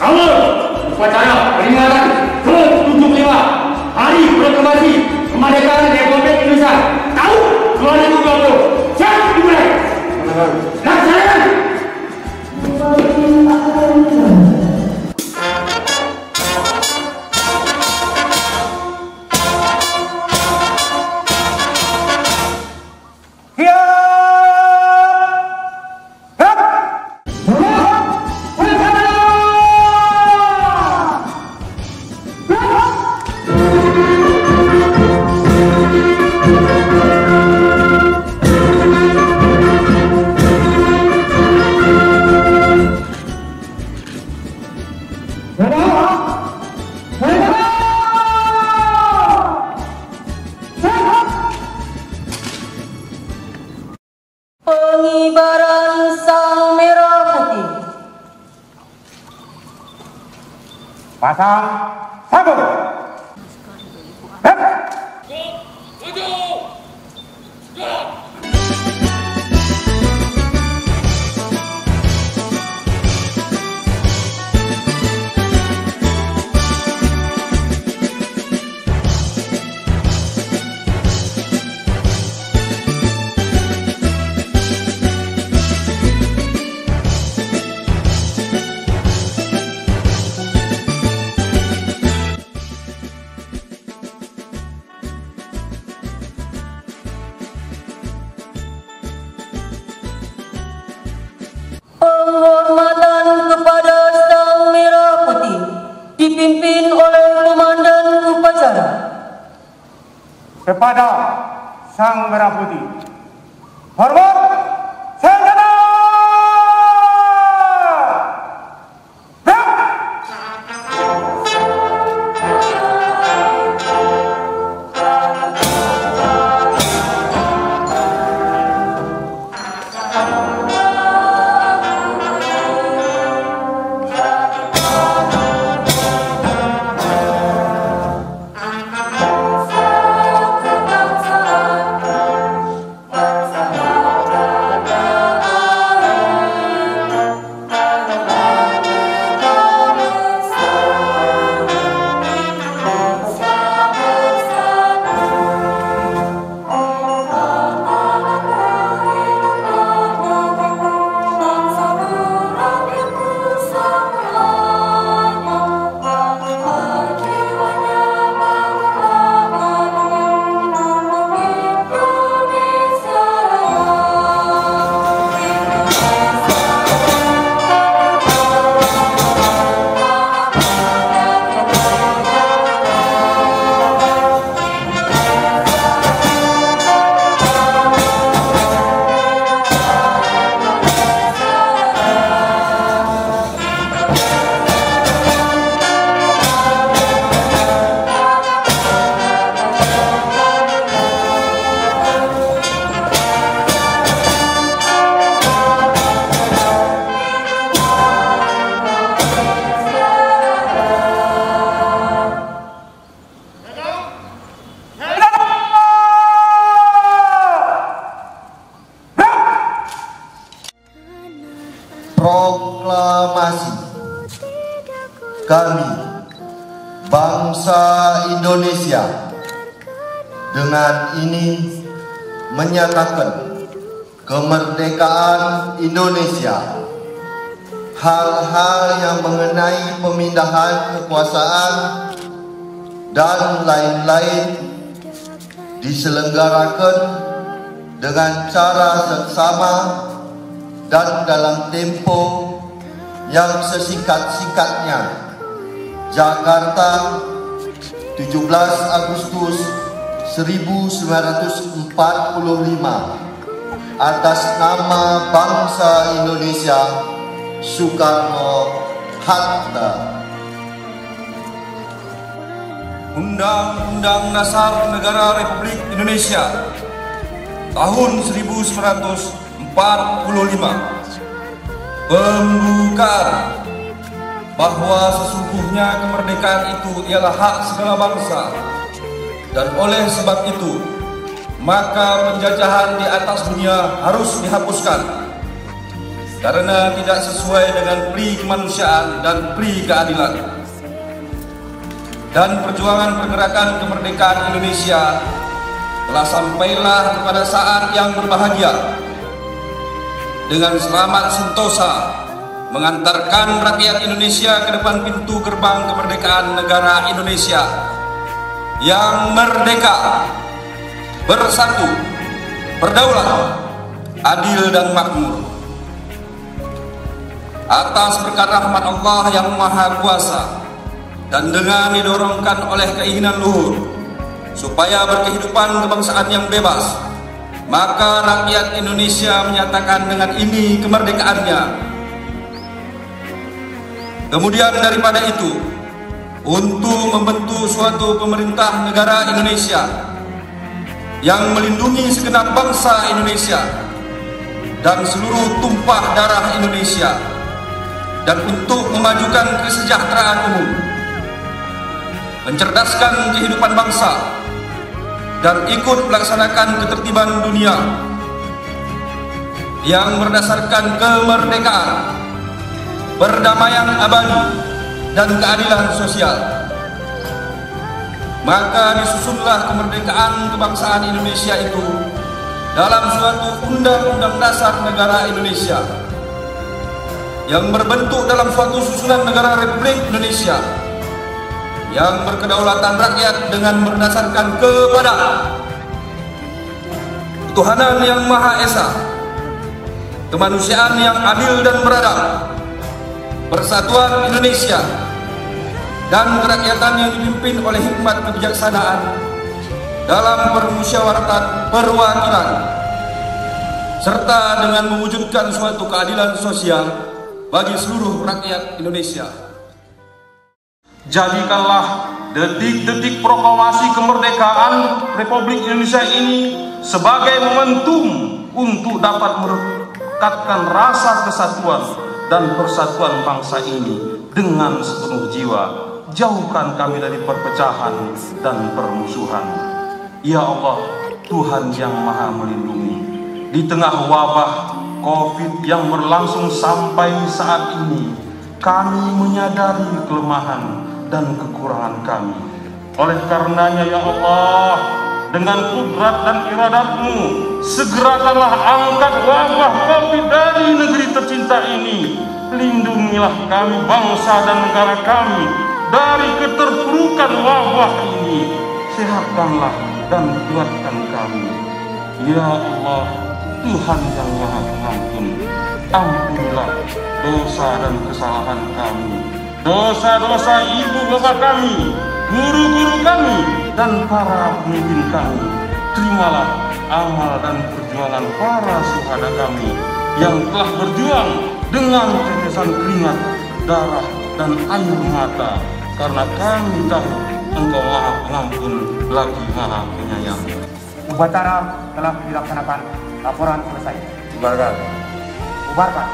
Awal upacara peringatan ke-75 Hari Proklamasi Kemerdekaan Republik Indonesia tahun 2020. Siap dimulai. Laksanakan. Pengibaran Sang Merah Putih. Pasang sabuk. Penghormatan kepada Sang Merah Putih dipimpin oleh Komandan Upacara. Kepada Sang Merah Putih, hormat senjata. Proklamasi kami, bangsa Indonesia, dengan ini menyatakan kemerdekaan Indonesia. Hal-hal yang mengenai pemindahan kekuasaan dan lain-lain diselenggarakan dengan cara seksama dan dalam tempo yang sesingkat-singkatnya. Jakarta, 17 Agustus 1945, atas nama bangsa Indonesia, Soekarno-Hatta. Undang-Undang Dasar Negara Republik Indonesia tahun 1945 pembukaan bahwa sesungguhnya kemerdekaan itu ialah hak segala bangsa, dan oleh sebab itu maka penjajahan di atas dunia harus dihapuskan. karena tidak sesuai dengan pri kemanusiaan dan pri keadilan. Dan perjuangan pergerakan kemerdekaan Indonesia telah sampailah kepada saat yang berbahagia dengan selamat sentosa mengantarkan rakyat Indonesia ke depan pintu gerbang kemerdekaan negara Indonesia yang merdeka, bersatu, berdaulat, adil dan makmur. Atas berkat rahmat Allah yang Maha Kuasa dan dengan didorongkan oleh keinginan luhur supaya berkehidupan kebangsaan yang bebas, maka rakyat Indonesia menyatakan dengan ini kemerdekaannya. Kemudian daripada itu, untuk membentuk suatu pemerintah negara Indonesia yang melindungi segenap bangsa Indonesia dan seluruh tumpah darah Indonesia, dan untuk memajukan kesejahteraan umum, mencerdaskan kehidupan bangsa, dan ikut melaksanakan ketertiban dunia yang berdasarkan kemerdekaan, perdamaian abadi, dan keadilan sosial. Maka disusunlah kemerdekaan kebangsaan Indonesia itu dalam suatu undang-undang dasar negara Indonesia yang berbentuk dalam suatu susunan negara Republik Indonesia yang berkedaulatan rakyat dengan berdasarkan kepada ketuhanan yang Maha Esa, kemanusiaan yang adil dan beradab, persatuan Indonesia, dan kerakyatan yang dipimpin oleh hikmat kebijaksanaan dalam permusyawaratan perwakilan, serta dengan mewujudkan suatu keadilan sosial bagi seluruh rakyat Indonesia. Jadikanlah detik-detik proklamasi kemerdekaan Republik Indonesia ini sebagai momentum untuk dapat merekatkan rasa kesatuan dan persatuan bangsa ini dengan sepenuh jiwa. Jauhkan kami dari perpecahan dan permusuhan. Ya Allah, Tuhan yang Maha Melindungi, di tengah wabah COVID yang berlangsung sampai saat ini, kami menyadari kelemahan dan kekurangan kami. Oleh karenanya ya Allah, dengan kudrat dan iradat-Mu, segerakanlah angkat wabah COVID dari negeri tercinta ini. Lindungilah kami, bangsa dan negara kami, dari keterpurukan wabah ini. Sehatkanlah dan kuatkan kami. Ya Allah, Tuhan yang Maha Pengampun, ampunilah dosa dan kesalahan kami, dosa-dosa ibu bapak kami, guru-guru kami, dan para pemimpin kami. Terimalah amal dan perjuangan para syuhada kami yang telah berjuang dengan tetesan keringat, darah, dan air mata, karena kami tahu Engkau Maha Pengampun lagi Maha Penyayang. Upacara telah dilaksanakan. Laporan selesai. Bubarkan. Bubarkan.